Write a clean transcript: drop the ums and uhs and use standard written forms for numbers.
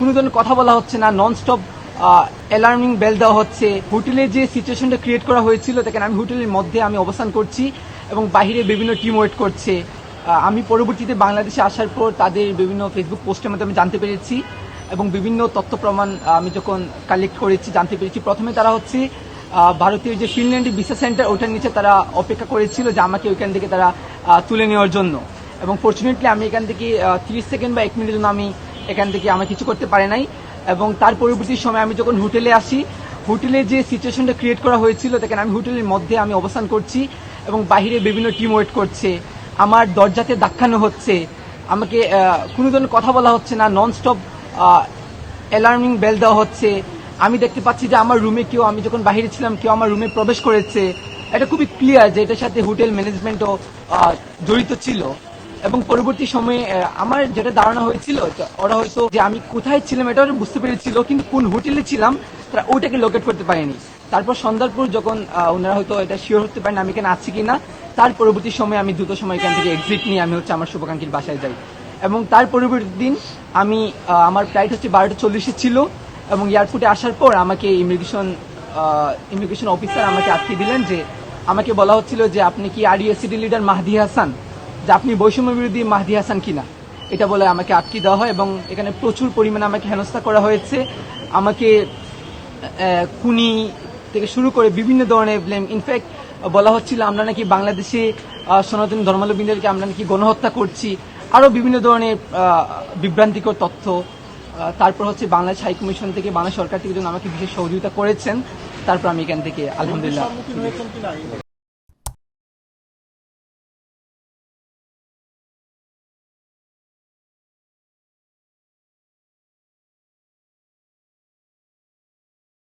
কোনো ধরনের কথা বলা হচ্ছে না, নন স্টপ অ্যালার্মিং বেল দেওয়া হচ্ছে। হোটেলে যে সিচুয়েশনটা ক্রিয়েট করা হয়েছিল, দেখেন আমি হোটেলের মধ্যে আমি অবস্থান করছি এবং বাহিরে বিভিন্ন টিম ওয়েট করছে। আমি পরবর্তীতে বাংলাদেশে আসার পর তাদের বিভিন্ন ফেসবুক পোস্টের মাধ্যমে জানতে পেরেছি এবং বিভিন্ন তথ্য প্রমাণ আমি যখন কালেক্ট করেছি জানতে পেরেছি। প্রথমে তারা হচ্ছে ভারতীয় যে ফিনল্যান্ডের ভিসা সেন্টার ওটার নিচে তারা অপেক্ষা করেছিল যে আমাকে ওইখান থেকে তারা তুলে নেওয়ার জন্য, এবং ফর্চুনেটলি আমি এখান থেকে 30 সেকেন্ড বা 1 মিনিটের জন্য আমি এখান থেকে আমার কিছু করতে পারি নাই। এবং তার পরবর্তী সময় আমি যখন হোটেলে আসি, হোটেলে যে সিচুয়েশনটা ক্রিয়েট করা হয়েছিল, দেখেন আমি হোটেলের মধ্যে আমি অবস্থান করছি এবং বাহিরে বিভিন্ন টিম ওয়েট করছে, আমার দরজাতে ধাক্কানো হচ্ছে, আমাকে কোনো ধরনের কথা বলা হচ্ছে না, নন স্টপ অ্যালার্মিং বেল দেওয়া হচ্ছে। আমি দেখতে পাচ্ছি যে আমার রুমে কেউ, আমি যখন বাহিরে ছিলাম কেউ আমার রুমে প্রবেশ করেছে। এটা খুবই ক্লিয়ার যে এটার সাথে হোটেল ম্যানেজমেন্টও জড়িত ছিল। এবং পরবর্তী সময়ে আমার যেটা ধারণা হয়েছিল, ওরা হয়তো যে আমি কোথায় ছিলাম এটা ওরা বুঝতে পেরেছিল, কিন্তু কোন হোটেলে ছিলাম তারা ওইটাকে লোকেট করতে পারেনি। তারপর সন্ধ্যার পর যখন ওনারা হয়তো এটা শিওর হতে পারেন আমি এখানে আছি কিনা, তার পরবর্তী সময়ে আমি দ্রুত সময় এখান থেকে এক্সিট নিয়ে আমি হচ্ছে আমার শুভাকাঙ্ক্ষীর বাসায় যাই। এবং তার পরবর্তী দিন আমি আমার ফ্লাইট হচ্ছে 12:40 ছিল এবং এয়ারপোর্টে আসার পর আমাকে ইমিগ্রেশন অফিসার আমাকে আটকে দিলেন, যে আমাকে বলা হচ্ছিল যে আপনি কি আরইএসিডি লিডার মাহদি হাসান, যে আপনি বৈষম্য বিরোধী মাহদি হাসান কিনা, এটা বলে আমাকে আটকে দেওয়া হয়। এবং এখানে প্রচুর পরিমাণে আমাকে হেনস্থা করা হয়েছে, আমাকে খুনি থেকে শুরু করে বিভিন্ন ধরনের ব্লেম। ইনফ্যাক্ট বলা হচ্ছিল আমরা নাকি বাংলাদেশে সনাতন ধর্মাবলম্বীদেরকে আমরা নাকি গণহত্যা করছি, আরও বিভিন্ন ধরনের বিভ্রান্তিকর তথ্য। তারপর হচ্ছে বাংলাদেশ হাই কমিশন থেকে, বাংলাদেশ সরকার থেকে আমাকে বিশেষ সহযোগিতা করেছেন। তারপর আমি এখান থেকে আলহামদুলিল্লাহ